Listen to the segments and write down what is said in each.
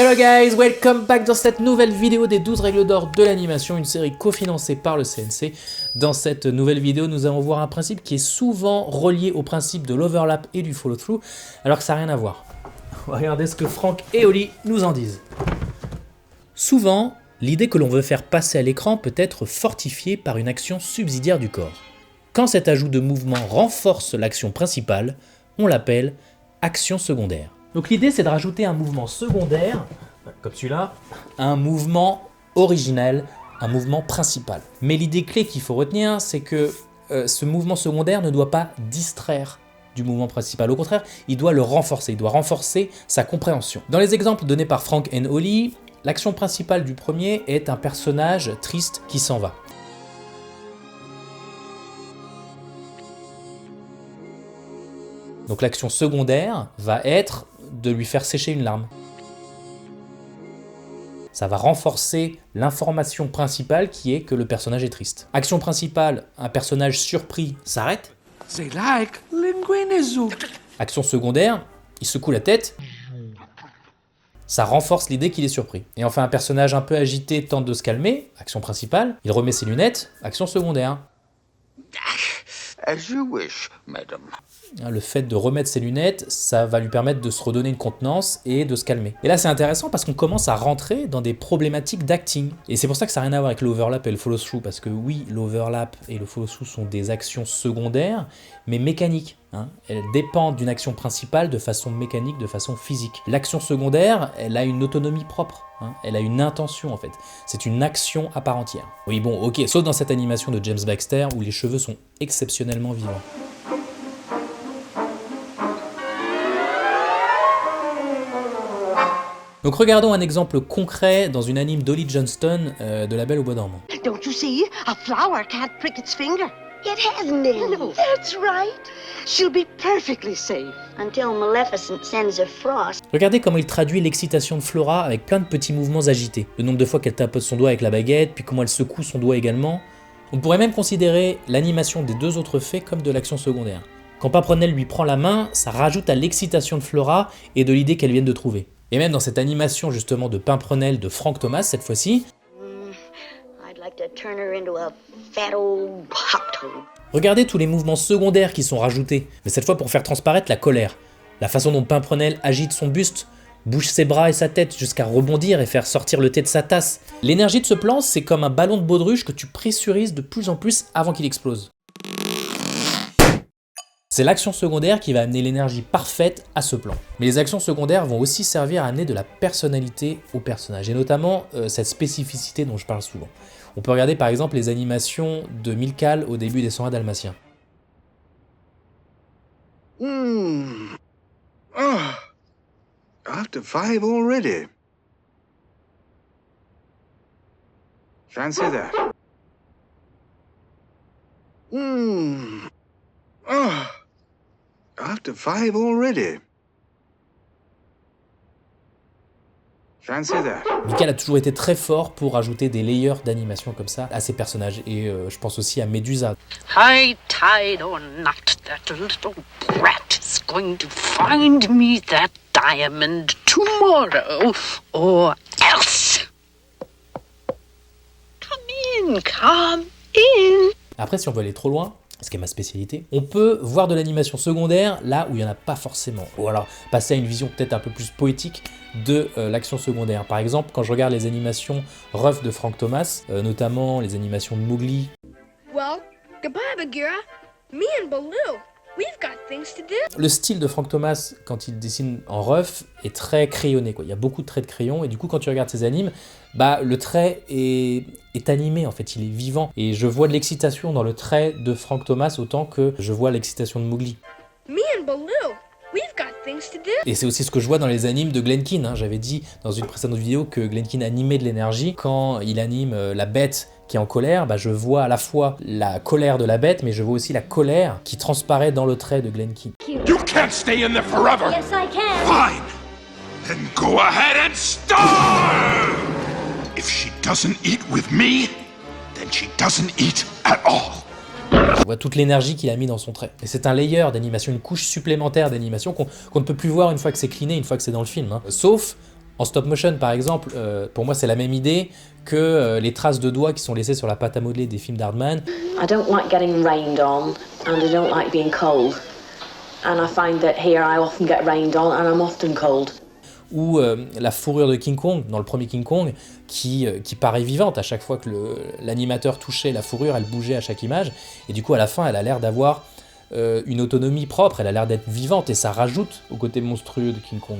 Hello guys, welcome back dans cette nouvelle vidéo des 12 règles d'or de l'animation, une série cofinancée par le CNC. Dans cette nouvelle vidéo, nous allons voir un principe qui est souvent relié au principe de l'overlap et du follow-through, alors que ça n'a rien à voir. On va regarder ce que Franck et Oli nous en disent. Souvent, l'idée que l'on veut faire passer à l'écran peut être fortifiée par une action subsidiaire du corps. Quand cet ajout de mouvement renforce l'action principale, on l'appelle action secondaire. Donc l'idée c'est de rajouter un mouvement secondaire, comme celui-là, un mouvement originel, un mouvement principal. Mais l'idée clé qu'il faut retenir, c'est que ce mouvement secondaire ne doit pas distraire du mouvement principal. Au contraire, il doit le renforcer, il doit renforcer sa compréhension. Dans les exemples donnés par Franck et Oli, l'action principale du premier est un personnage triste qui s'en va. Donc l'action secondaire va être de lui faire sécher une larme. Ça va renforcer l'information principale qui est que le personnage est triste. Action principale, un personnage surpris s'arrête. Action secondaire, il secoue la tête. Ça renforce l'idée qu'il est surpris. Et enfin, un personnage un peu agité tente de se calmer. Action principale, il remet ses lunettes. Action secondaire. As you wish, madam. Le fait de remettre ses lunettes, ça va lui permettre de se redonner une contenance et de se calmer. Et là c'est intéressant parce qu'on commence à rentrer dans des problématiques d'acting. Et c'est pour ça que ça n'a rien à voir avec l'overlap et le follow-through, parce que oui, l'overlap et le follow-through sont des actions secondaires, mais mécaniques. Elles dépendent d'une action principale de façon mécanique, de façon physique. L'action secondaire, elle a une autonomie propre. Elle a une intention en fait. C'est une action à part entière. Oui bon, ok, sauf dans cette animation de James Baxter où les cheveux sont exceptionnellement vivants. Donc regardons un exemple concret dans une anime d'Ollie Johnston de La Belle au Bois dormant. Don't you see? A flower can't prick its finger. It has nails. No, that's right. She'll be perfectly safe. Until Maleficent sends a frost. Regardez comment il traduit l'excitation de Flora avec plein de petits mouvements agités. Le nombre de fois qu'elle tapote son doigt avec la baguette, puis comment elle secoue son doigt également. On pourrait même considérer l'animation des deux autres faits comme de l'action secondaire. Quand Pimprenel lui prend la main, ça rajoute à l'excitation de Flora et de l'idée qu'elle vient de trouver. Et même dans cette animation justement de Pimprenel de Frank Thomas cette fois-ci, regardez tous les mouvements secondaires qui sont rajoutés, mais cette fois pour faire transparaître la colère. La façon dont Pimprenel agite son buste, bouge ses bras et sa tête jusqu'à rebondir et faire sortir le thé de sa tasse. L'énergie de ce plan, c'est comme un ballon de baudruche que tu pressurises de plus en plus avant qu'il explose. C'est l'action secondaire qui va amener l'énergie parfaite à ce plan. Mais les actions secondaires vont aussi servir à amener de la personnalité au personnage, et notamment cette spécificité dont je parle souvent. On peut regarder par exemple les animations de Milkal au début des 101 Dalmatiens. After 5 already. Fancy that. After 5 already. Fancy that. Milkal a toujours été très fort pour ajouter des layers d'animation comme ça à ses personnages, et je pense aussi à Medusa. High tide or not, that little brat is going to find me that diamond tomorrow, or else. Come in. Après, si on veut aller trop loin, ce qui est ma spécialité, on peut voir de l'animation secondaire là où il n'y en a pas forcément. Ou alors passer à une vision peut-être un peu plus poétique de l'action secondaire. Par exemple, quand je regarde les animations rough de Frank Thomas, notamment les animations de Mowgli. Well, goodbye, Bagheera. Me and Baloo, we've got things to do. Le style de Frank Thomas, quand il dessine en rough, est très crayonné, quoi. Il y a beaucoup de traits de crayon, et du coup, quand tu regardes ses animes, le trait est animé, en fait, il est vivant. Et je vois de l'excitation dans le trait de Frank Thomas autant que je vois l'excitation de Mowgli. Me and Baloo, we've got things to do. Et c'est aussi ce que je vois dans les animes de Glen Keane. J'avais dit dans une précédente vidéo que Glen Keane animait de l'énergie. Quand il anime la bête qui est en colère, je vois à la fois la colère de la bête, mais je vois aussi la colère qui transparaît dans le trait de Glen Keane. You can't stay in there forever! Yes, I can. Fine! Then go ahead and starve! If she doesn't eat with me, then she doesn't eat at all. On voit toute l'énergie qu'il a mis dans son trait. Et c'est un layer d'animation, une couche supplémentaire d'animation qu'on ne peut plus voir une fois que c'est cleané, une fois que c'est dans le film. Sauf En stop motion, par exemple, pour moi, c'est la même idée que les traces de doigts qui sont laissées sur la pâte à modeler des films d'Hardman. I don't like getting rained on, and I don't like being cold. And I find that here I often get rained on, and I'm often cold. Ou la fourrure de King Kong, dans le premier King Kong, qui paraît vivante à chaque fois que l'animateur touchait la fourrure, elle bougeait à chaque image, et du coup à la fin elle a l'air d'avoir une autonomie propre, elle a l'air d'être vivante, et ça rajoute au côté monstrueux de King Kong.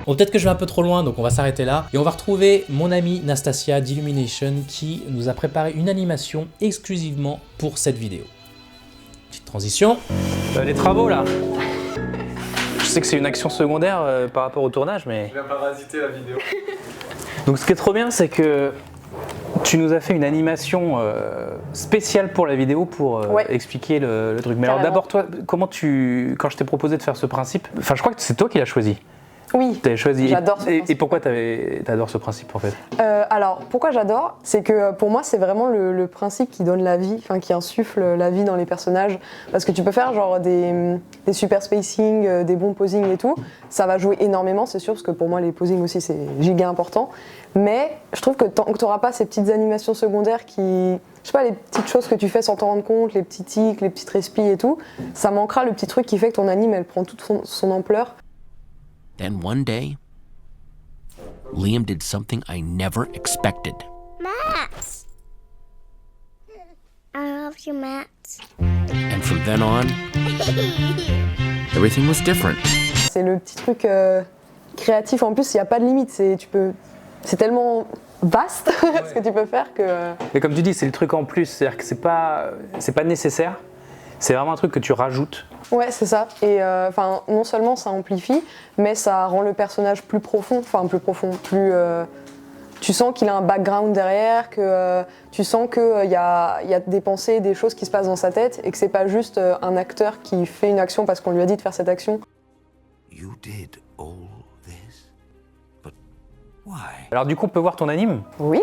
Bon, peut-être que je vais un peu trop loin, donc on va s'arrêter là. Et on va retrouver mon amie Nastasia d'Illumination qui nous a préparé une animation exclusivement pour cette vidéo. Petite transition. Les travaux là. Je sais que c'est une action secondaire par rapport au tournage, mais... Je viens parasiter la vidéo. Donc ce qui est trop bien, c'est que tu nous as fait une animation spéciale pour la vidéo pour expliquer le truc. Mais alors d'abord, toi, quand je t'ai proposé de faire ce principe, enfin je crois que c'est toi qui l'as choisi. Oui, t'avais choisi. J'adore ce principe. Et pourquoi t'adores ce principe en fait? Alors, pourquoi j'adore? C'est que pour moi, c'est vraiment le principe qui donne la vie, enfin qui insuffle la vie dans les personnages. Parce que tu peux faire genre des super spacing, des bons posings et tout. Ça va jouer énormément, c'est sûr, parce que pour moi, les posings aussi, c'est giga important. Mais je trouve que tant que tu n'auras pas ces petites animations secondaires qui... Je sais pas, les petites choses que tu fais sans t'en rendre compte, les petits tics, les petites respi et tout, ça manquera le petit truc qui fait que ton anime, elle prend toute son ampleur. Then one day, Liam did something I never expected. Max! I love you, Max. And from then on, everything was different. C'est le petit truc créatif, en plus il n'y a pas de limite, c'est tellement vaste ce que tu peux faire que... Mais comme tu dis, c'est le truc en plus, c'est-à-dire que c'est pas nécessaire, c'est vraiment un truc que tu rajoutes. Ouais, c'est ça. Et non seulement ça amplifie, mais ça rend le personnage plus profond, plus... tu sens qu'il a un background derrière, que tu sens qu'il y a des pensées, des choses qui se passent dans sa tête, et que c'est pas juste un acteur qui fait une action parce qu'on lui a dit de faire cette action. You did all this, but why? Alors du coup, on peut voir ton anime? Oui.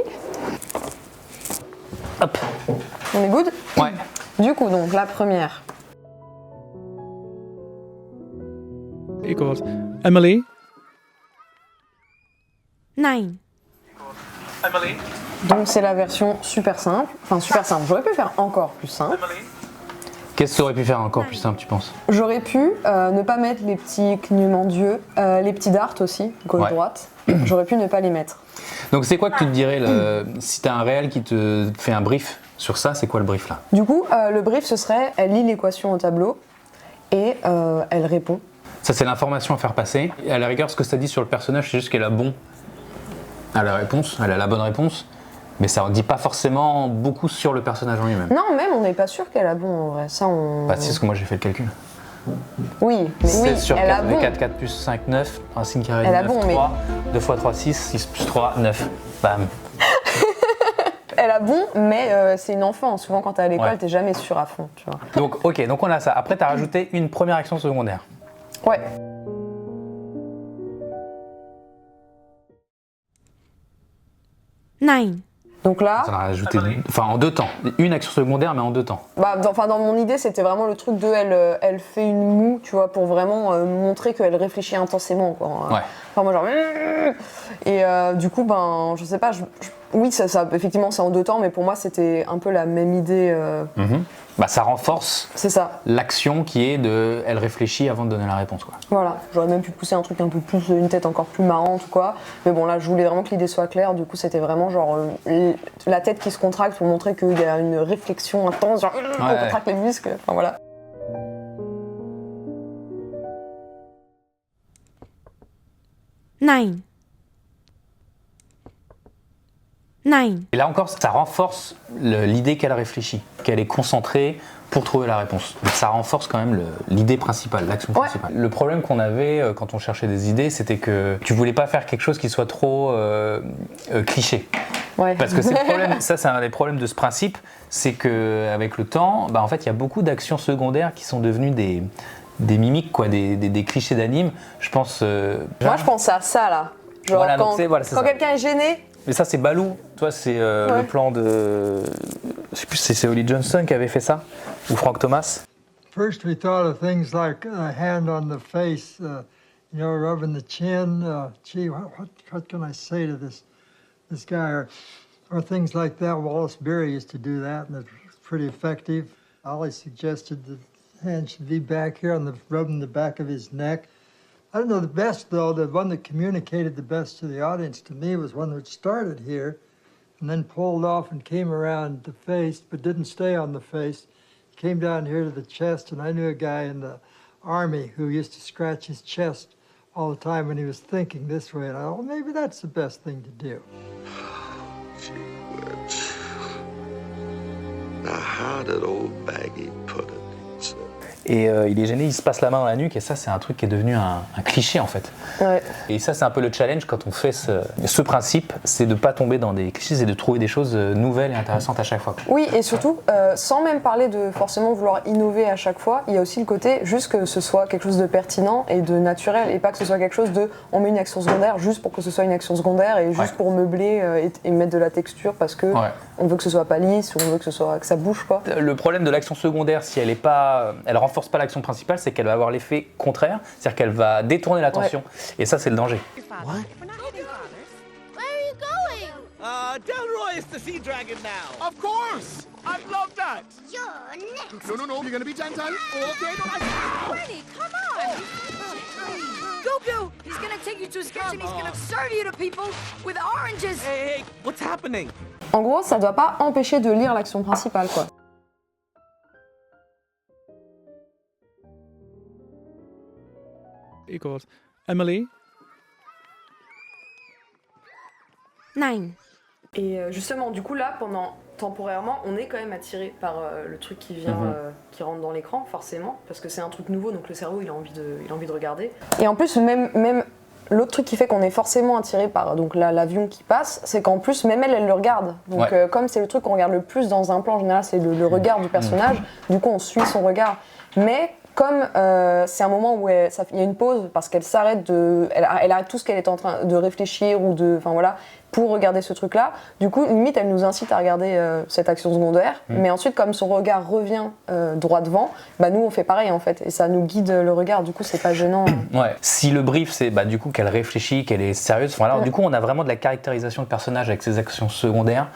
Hop. On est good? Ouais. Du coup, donc, la première. Equals Emily. 9. Emily. Donc, c'est la version super simple. Enfin, super simple. J'aurais pu faire encore plus simple. Qu'est-ce que tu aurais pu faire encore plus simple, tu penses? J'aurais pu ne pas mettre les petits clignements d'yeux, les petits darts aussi, gauche-droite. J'aurais pu ne pas les mettre. Donc c'est quoi que tu te dirais, si tu as un réel qui te fait un brief sur ça, c'est quoi le brief là? Du coup, le brief, ce serait, elle lit l'équation au tableau et elle répond. Ça, c'est l'information à faire passer. Et à la rigueur, ce que ça dit sur le personnage, c'est juste qu'elle a elle a la bonne réponse. Mais ça ne dit pas forcément beaucoup sur le personnage en lui-même. Non, même, on n'est pas sûr qu'elle a bon en vrai. Ça, on... Bah si, parce que moi j'ai fait le calcul. Oui, mais oui, sur elle a bon. 4, 4 plus 5, 9, racine carrée de Elle a 9, bon, 3, 2 fois 3, 6, 6 plus 3, 9. Bam. Elle a bon, mais c'est une enfant. Souvent, quand t'es à l'école, Ouais. t'es jamais sûr à fond, tu vois. Donc, ok, donc on a ça. Après, tu as rajouté une première action secondaire. Ouais. Nine. Donc là, Ça en a rajouté, en 2 temps. Une action secondaire, mais en 2 temps. dans mon idée, c'était vraiment le truc de elle fait une moue, tu vois, pour vraiment montrer qu'elle réfléchit intensément, quoi. Ouais. Enfin, moi, genre... Et du coup, je sais pas, oui, ça, effectivement, c'est en 2 temps, mais pour moi, c'était un peu la même idée. Bah, ça renforce C'est ça. l'action qui est de... Elle réfléchit avant de donner la réponse, quoi. Voilà, j'aurais même pu pousser un truc un peu plus, une tête encore plus marrante ou quoi. Mais bon, là, je voulais vraiment que l'idée soit claire. Du coup, c'était vraiment genre la tête qui se contracte pour montrer qu'il y a une réflexion intense, genre on contracte les muscles. Enfin voilà. Nine. Et là encore, ça renforce l'idée qu'elle réfléchit, qu'elle est concentrée pour trouver la réponse. Donc ça renforce quand même l'idée principale, l'action principale. Le problème qu'on avait quand on cherchait des idées, c'était que tu voulais pas faire quelque chose qui soit trop cliché. Ouais. Parce que c'est le problème, ça c'est un des problèmes de ce principe, c'est qu'avec le temps, en fait il y a beaucoup d'actions secondaires qui sont devenues des mimiques, quoi, des clichés d'anime. Je pense. Moi je pense à ça là. Genre voilà, quand c'est quelqu'un est gêné, Mais ça, c'est Baloo. Toi, c'est le plan de. Je sais plus si c'est Ollie Johnson qui avait fait ça, ou Frank Thomas. First, we thought of things like a hand on the face, rubbing the chin. Gee, what can I say to this guy? Or things like that. Wallace Beery used to do that, and it was pretty effective. Ollie suggested the hand should be back here, rubbing the back of his neck. I don't know, the best, though, the one that communicated the best to the audience to me was one that started here and then pulled off and came around the face, but didn't stay on the face. Came down here to the chest, and I knew a guy in the Army who used to scratch his chest all the time when he was thinking this way, and I thought, well, maybe that's the best thing to do. Gee whiz. Now, how did old Baggy put it? Et il est gêné, il se passe la main dans la nuque, et ça, c'est un truc qui est devenu un cliché en fait. Ouais. Et ça, c'est un peu le challenge quand on fait ce principe, c'est de ne pas tomber dans des clichés et de trouver des choses nouvelles et intéressantes à chaque fois. Oui, et surtout, sans même parler de forcément vouloir innover à chaque fois, il y a aussi le côté juste que ce soit quelque chose de pertinent et de naturel, et pas que ce soit quelque chose de on met une action secondaire juste pour que ce soit une action secondaire et juste pour meubler et mettre de la texture parce que on veut que ce soit pas lisse ou on veut que ça bouge quoi. Le problème de l'action secondaire, si elle renforce pas l'action principale, c'est qu'elle va avoir l'effet contraire, c'est-à-dire qu'elle va détourner l'attention. Et ça, c'est le danger. Where are you going? Delroy is the sea dragon now. Of course! I love that! You're next. No, you're gonna be gentle. Okay, Freddy, come on! Goku, he's gonna take you to his kitchen, he's gonna serve you to people with oranges! Hey, what's happening? En gros, ça doit pas empêcher de lire l'action principale, quoi. Igor. Emily? 9. Et justement, du coup, là, temporairement, on est quand même attiré par le truc qui vient, qui rentre dans l'écran, forcément, parce que c'est un truc nouveau, donc le cerveau, il a envie de regarder. Et en plus, même l'autre truc qui fait qu'on est forcément attiré par donc l'avion qui passe, c'est qu'en plus, même elle le regarde. Donc, comme c'est le truc qu'on regarde le plus dans un plan, en général, c'est le regard du personnage, du coup, on suit son regard. Mais comme c'est un moment où il y a une pause, parce qu'elle s'arrête elle arrête tout ce qu'elle est en train de réfléchir ou pour regarder ce truc-là. Du coup, limite, elle nous incite à regarder cette action secondaire. Mais ensuite, comme son regard revient droit devant, nous, on fait pareil, en fait. Et ça nous guide le regard. Du coup, c'est pas gênant. Ouais. Si le brief, c'est du coup qu'elle réfléchit, qu'elle est sérieuse, du coup, on a vraiment de la caractérisation de personnage avec ses actions secondaires,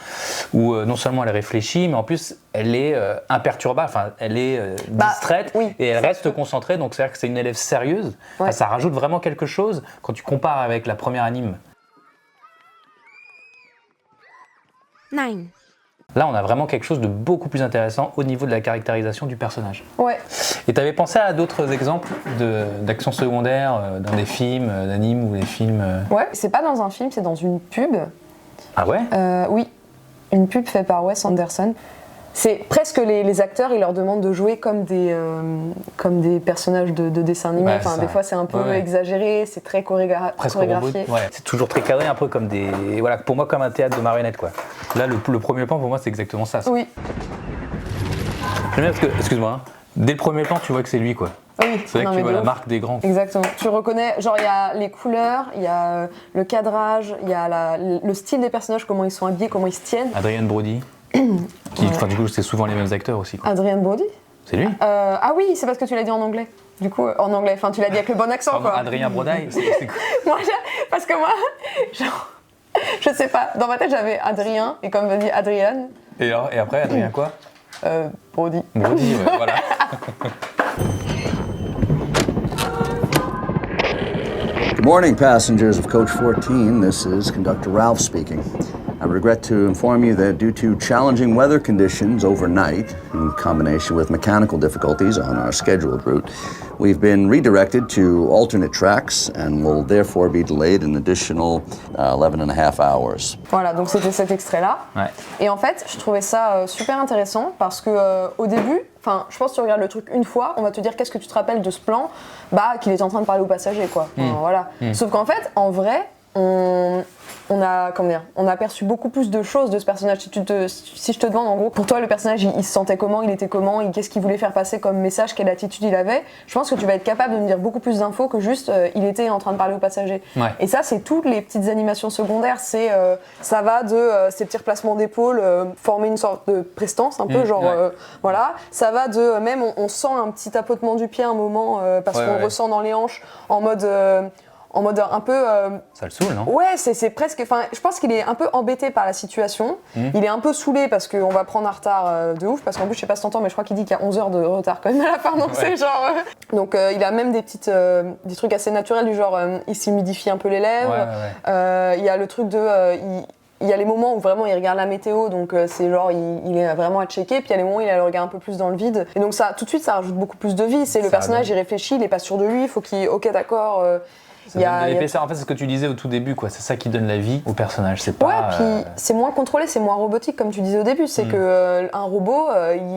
où non seulement elle réfléchit, mais en plus, elle est imperturbable, elle est distraite, et elle reste concentrée. Donc, c'est-à-dire que c'est une élève sérieuse. Ouais. Ça rajoute vraiment quelque chose quand tu compares avec la première anime. 9. Là, on a vraiment quelque chose de beaucoup plus intéressant au niveau de la caractérisation du personnage. Ouais. Et tu avais pensé à d'autres exemples d'actions secondaires dans des films, d'animes ou des films Ouais, c'est pas dans un film, c'est dans une pub. Ah ouais Oui, une pub faite par Wes Anderson. C'est presque les acteurs, ils leur demandent de jouer comme des personnages de dessins animés. Des fois, c'est un peu exagéré, c'est très chorégraphié. Ouais. C'est toujours très cadré, un peu comme pour moi, comme un théâtre de marionnettes, quoi. Là, le premier plan, pour moi, c'est exactement ça. Oui. J'aime bien parce que, excuse-moi, dès le premier plan, tu vois que c'est lui, quoi. Oui, c'est vrai que tu vois la marque des grands. Exactement. Tu reconnais, il y a les couleurs, il y a le cadrage, il y a le style des personnages, comment ils sont habillés, comment ils se tiennent. Adrien Brody. Du coup, c'est souvent les mêmes acteurs aussi, quoi. Adrien Brody ? C'est lui ? Ah oui, c'est parce que tu l'as dit en anglais. Du coup, en anglais, tu l'as dit avec le bon accent, quoi. Adrien Brody, c'est moi, parce que moi, je sais pas, dans ma tête, j'avais Adrien, et comme me dit Adrien. Et après, Adrien quoi ? Brody. Brody, ouais, voilà. Good morning, passengers of Coach 14. This is Conductor Ralph speaking. I regret to inform you that due to challenging weather conditions overnight, in combination with mechanical difficulties on our scheduled route, we've been redirected to alternate tracks and will therefore be delayed an additional 11 and a half hours. Voilà, donc c'était cet extrait-là. Ouais. Et en fait, je trouvais ça super intéressant parce que au début, je pense que tu regardes le truc une fois, on va te dire qu'est-ce que tu te rappelles de ce plan, qu'il est en train de parler aux passagers, quoi. Voilà. Sauf qu'en fait, en vrai, on a perçu beaucoup plus de choses de ce personnage. Si je te demande en gros, pour toi le personnage il se sentait comment, il était comment, qu'est-ce qu'il voulait faire passer comme message, quelle attitude il avait, je pense que tu vas être capable de me dire beaucoup plus d'infos que juste il était en train de parler aux passagers. Ouais. Et ça c'est toutes les petites animations secondaires, ça va de ces petits replacements d'épaule, former une sorte de prestance un peu, voilà, ça va de même on sent un petit tapotement du pied à un moment parce qu'on ressent dans les hanches en mode un peu... Ça le saoule, non? Ouais, c'est presque... Enfin, je pense qu'il est un peu embêté par la situation. Il est un peu saoulé parce qu'on va prendre un retard de ouf. Parce qu'en plus, je sais pas si t'entends, mais je crois qu'il dit qu'il y a 11 heures de retard quand même à la fin. Donc c'est genre... Donc il a même des trucs assez naturels du genre... il s'humidifie un peu les lèvres. Il y a le truc de... Il y a les moments où vraiment il regarde la météo, donc c'est genre il est vraiment à checker, puis il y a les moments où il a le regard un peu plus dans le vide. Et donc ça, tout de suite, ça rajoute beaucoup plus de vie. C'est le personnage, il réfléchit, il est pas sûr de lui, il faut qu'il... Ok, d'accord... Ça donne de l'épaisseur. En fait, c'est ce que tu disais au tout début, quoi. C'est ça qui donne la vie au personnage. C'est pas. Ouais, puis c'est moins contrôlé, c'est moins robotique, comme tu disais au début. C'est que un robot,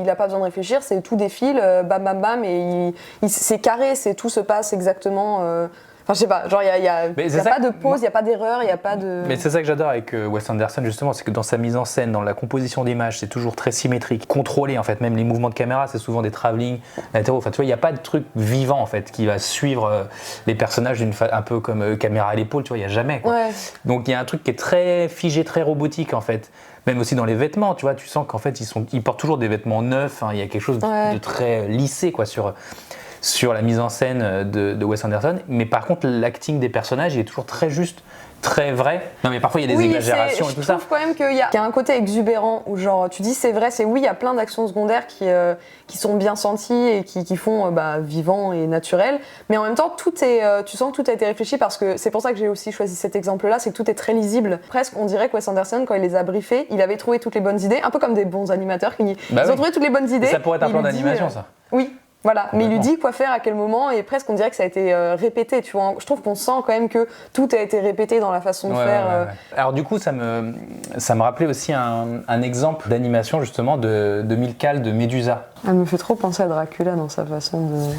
il a pas besoin de réfléchir, c'est tout défile, bam bam bam, et c'est carré, tout se passe exactement. Enfin, je sais pas, genre, il y a pas de pause, il n'y a pas d'erreur, il n'y a pas de... Mais c'est ça que j'adore avec Wes Anderson, justement, c'est que dans sa mise en scène, dans la composition d'images, c'est toujours très symétrique, contrôlé, en fait. Même les mouvements de caméra, c'est souvent des travelling latéraux. Enfin, tu vois, il n'y a pas de truc vivant, en fait, qui va suivre les personnages un peu comme caméra à l'épaule, tu vois, il n'y a jamais, quoi. Ouais. Donc, il y a un truc qui est très figé, très robotique, en fait. Même aussi dans les vêtements, tu vois, tu sens qu'en fait, ils portent toujours des vêtements neufs, hein. Il y a quelque chose de très lissé, quoi, sur la mise en scène de Wes Anderson, mais par contre l'acting des personnages il est toujours très juste, très vrai. Non mais parfois il y a des exagérations et tout ça. Je trouve quand même qu'il y a un côté exubérant où genre tu dis c'est vrai, il y a plein d'actions secondaires qui sont bien senties et qui font vivant et naturel, mais en même temps tu sens que tout a été réfléchi parce que c'est pour ça que j'ai aussi choisi cet exemple-là, c'est que tout est très lisible. Presque on dirait que Wes Anderson quand il les a briefés, il avait trouvé toutes les bonnes idées, un peu comme des bons animateurs qui ont trouvé toutes les bonnes idées. Et ça pourrait être un plan d'animation ça. Oui. Voilà, mais il lui dit quoi faire à quel moment et presque on dirait que ça a été répété, tu vois. Je trouve qu'on sent quand même que tout a été répété dans la façon de faire. Alors du coup, ça me rappelait aussi un exemple d'animation justement de Milcal de Médusa. Elle me fait trop penser à Dracula dans sa façon de...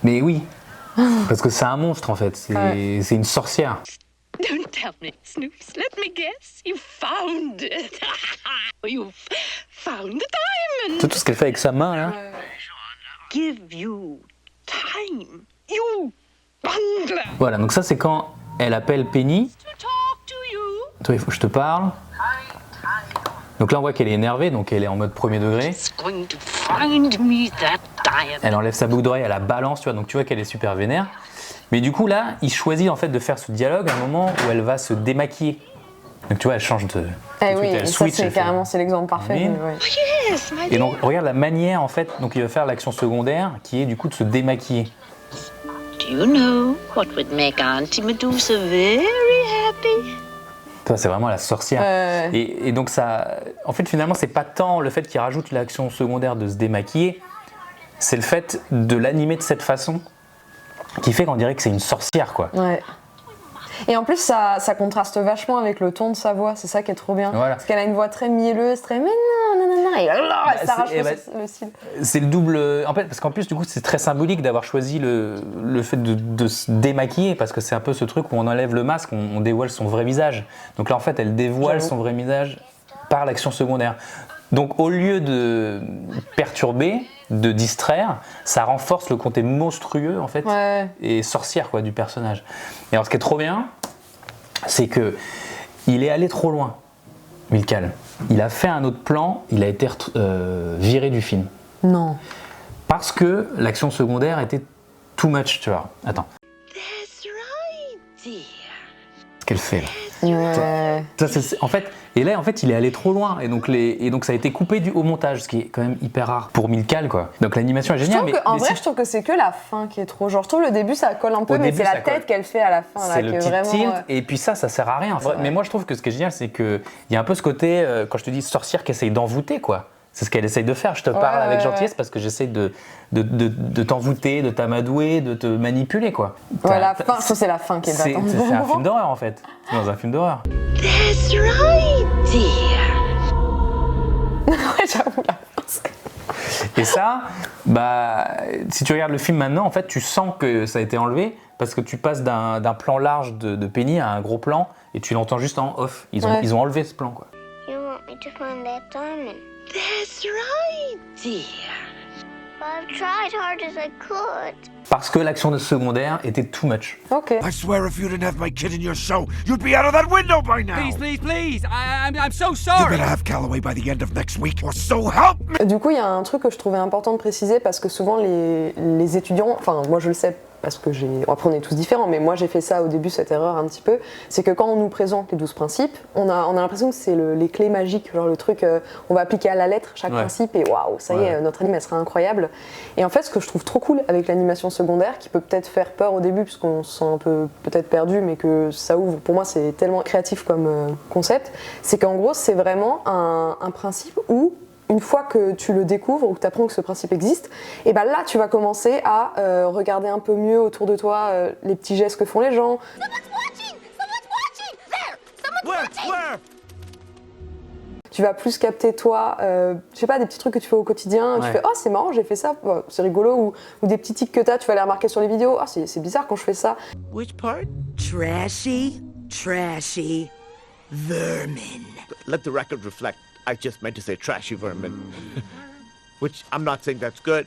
Mais oui, parce que c'est un monstre en fait, c'est une sorcière. Don't tell me, Snoops. Let me guess. You found it. You've found the diamond. C'est tout ce qu'elle fait avec sa main là. Give you time, you bungler. Voilà, donc ça c'est quand elle appelle Penny. Toi, il faut que je te parle. Donc là on voit qu'elle est énervée, donc elle est en mode premier degré. Elle enlève sa boucle d'oreille, elle la balance, tu vois, donc tu vois qu'elle est super vénère. Mais du coup là, il choisit en fait de faire ce dialogue à un moment où elle va se démaquiller. Donc tu vois, elle change de... elle switch, ça c'est carrément c'est l'exemple parfait. Et donc regarde la manière en fait, donc il va faire l'action secondaire qui est du coup de se démaquiller. Do you know what would make Auntie Medusa very happy? Toi, c'est vraiment la sorcière. Et donc ça, en fait finalement c'est pas tant le fait qu'il rajoute l'action secondaire de se démaquiller, c'est le fait de l'animer de cette façon qui fait qu'on dirait que c'est une sorcière quoi. Ouais. Et en plus, ça contraste vachement avec le ton de sa voix, c'est ça qui est trop bien. Voilà. Parce qu'elle a une voix très mielleuse, très mais non, et elle s'arrache le cil. C'est le double. En fait, parce qu'en plus, du coup, c'est très symbolique d'avoir choisi le fait de se démaquiller, parce que c'est un peu ce truc où on enlève le masque, on dévoile son vrai visage. Donc là, en fait, elle dévoile son vrai visage par l'action secondaire. Donc au lieu de perturber, de distraire, ça renforce le côté monstrueux en fait et sorcière quoi du personnage. Et alors ce qui est trop bien, c'est que il est allé trop loin, Milcal. Il a fait un autre plan, il a été viré du film. Non. Parce que l'action secondaire était too much, tu vois. Attends. That's right, dear. Ce qu'elle fait là. En fait, et là en fait il est allé trop loin et donc ça a été coupé au montage, ce qui est quand même hyper rare pour Milcal quoi. Donc l'animation est géniale. Je trouve que c'est que la fin qui est trop. Genre je trouve le début ça colle un peu, mais c'est la tête qu'elle fait à la fin là. C'est le petit tilt et puis ça sert à rien. Mais moi je trouve que ce qui est génial c'est que il y a un peu ce côté quand je te dis sorcière qui essaye d'envoûter quoi. C'est ce qu'elle essaye de faire. Je te parle avec gentillesse parce que j'essaie de t'envoûter, de t'amadouer, de te manipuler, quoi. Ouais, la fin, ça c'est la fin qui est battante. C'est un film d'horreur, en fait. C'est dans un film d'horreur. That's right, dear. Ouais, j'avoue, la fin. Et ça, si tu regardes le film maintenant, en fait, tu sens que ça a été enlevé parce que tu passes d'un plan large de Penny à un gros plan et tu l'entends juste en off. Ils ont enlevé ce plan, quoi. You want me to find that diamond? That's right, dear. I've tried hard as I could. Parce que l'action de secondaire était too much. Ok. I swear if you didn't have my kid in your show, you'd be out of that window by now. Please. I'm so You sorry. better have Calloway by the end of next week, or so help me. Du coup, il y a un truc que je trouvais important de préciser parce que souvent les étudiants, enfin moi je le sais parce que après on est tous différents, mais moi j'ai fait ça au début, cette erreur un petit peu, c'est que quand on nous présente les 12 principes, on a l'impression que c'est les clés magiques, genre le truc, on va appliquer à la lettre chaque principe et waouh, ça y est, notre anime elle sera incroyable. Et en fait, ce que je trouve trop cool avec l'animation secondaire, qui peut peut-être faire peur au début puisqu'on se sent un peu peut-être perdu, mais que ça ouvre, pour moi c'est tellement créatif comme concept, c'est qu'en gros c'est vraiment un principe où une fois que tu le découvres ou que tu apprends que ce principe existe, et ben là tu vas commencer à regarder un peu mieux autour de toi les petits gestes que font les gens. Where? Tu vas plus capter toi, je sais pas, des petits trucs que tu fais au quotidien, tu fais « Oh c'est marrant, j'ai fait ça, c'est rigolo » ou des petits tics que tu vas les remarquer sur les vidéos « Oh c'est bizarre quand je fais ça ». Which part? Trashy, vermin. Let the record reflect. I just meant to say trashy vermin. Which I'm not saying that's good,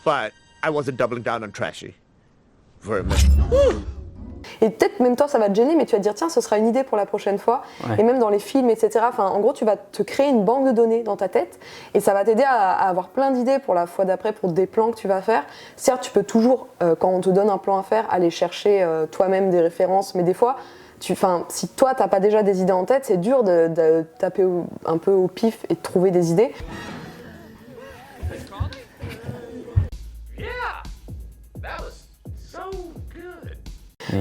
but I wasn't doubling down on trashy vermin. Et peut-être même toi ça va te gêner, mais tu vas te dire tiens ce sera une idée pour la prochaine fois. Et même dans les films etc. Enfin en gros tu vas te créer une banque de données dans ta tête et ça va t'aider à avoir plein d'idées pour la fois d'après pour des plans que tu vas faire. Certes tu peux toujours quand on te donne un plan à faire aller chercher toi-même des références, mais des fois si toi t'as pas déjà des idées en tête, c'est dur de taper un peu au pif et de trouver des idées.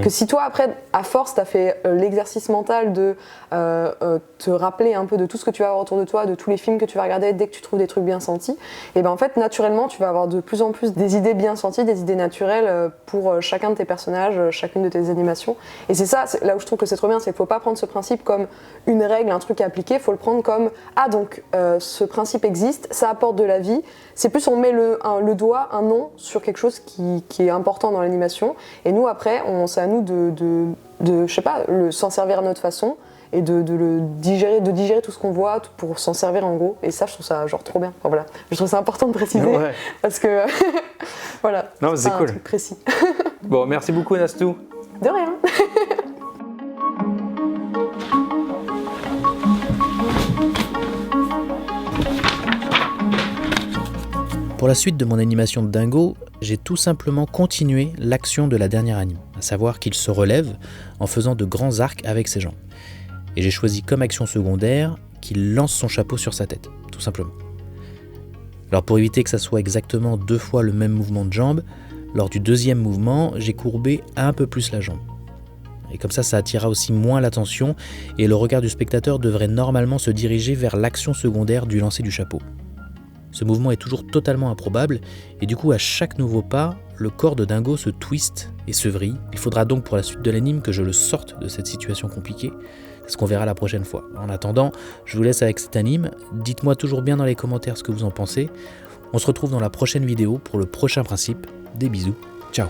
Que si toi après à force t'as fait l'exercice mental de te rappeler un peu de tout ce que tu vas avoir autour de toi, de tous les films que tu vas regarder dès que tu trouves des trucs bien sentis, et ben en fait naturellement tu vas avoir de plus en plus des idées bien senties, des idées naturelles pour chacun de tes personnages, chacune de tes animations. Et c'est ça, là où je trouve que c'est trop bien, c'est qu'il faut pas prendre ce principe comme une règle, un truc à appliquer, faut le prendre comme ah donc ce principe existe, ça apporte de la vie. C'est plus on met le doigt, un nom sur quelque chose qui est important dans l'animation, et nous après c'est à nous de je sais pas, s'en servir à notre façon et de digérer tout ce qu'on voit pour s'en servir en gros. Et ça je trouve ça genre trop bien. Enfin, voilà, je trouve ça important de préciser parce que voilà. Non, c'est cool. Un truc précis. Bon, merci beaucoup Nastou. De rien. Pour la suite de mon animation de dingo, j'ai tout simplement continué l'action de la dernière anime, à savoir qu'il se relève en faisant de grands arcs avec ses jambes. Et j'ai choisi comme action secondaire qu'il lance son chapeau sur sa tête, tout simplement. Alors pour éviter que ça soit exactement 2 fois le même mouvement de jambe, lors du deuxième mouvement, j'ai courbé un peu plus la jambe. Et comme ça attirera aussi moins l'attention et le regard du spectateur devrait normalement se diriger vers l'action secondaire du lancer du chapeau. Ce mouvement est toujours totalement improbable et du coup à chaque nouveau pas, le corps de Dingo se twiste et se vrille. Il faudra donc pour la suite de l'anime que je le sorte de cette situation compliquée, ce qu'on verra la prochaine fois. En attendant, je vous laisse avec cet anime, dites-moi toujours bien dans les commentaires ce que vous en pensez. On se retrouve dans la prochaine vidéo pour le prochain principe. Des bisous, ciao.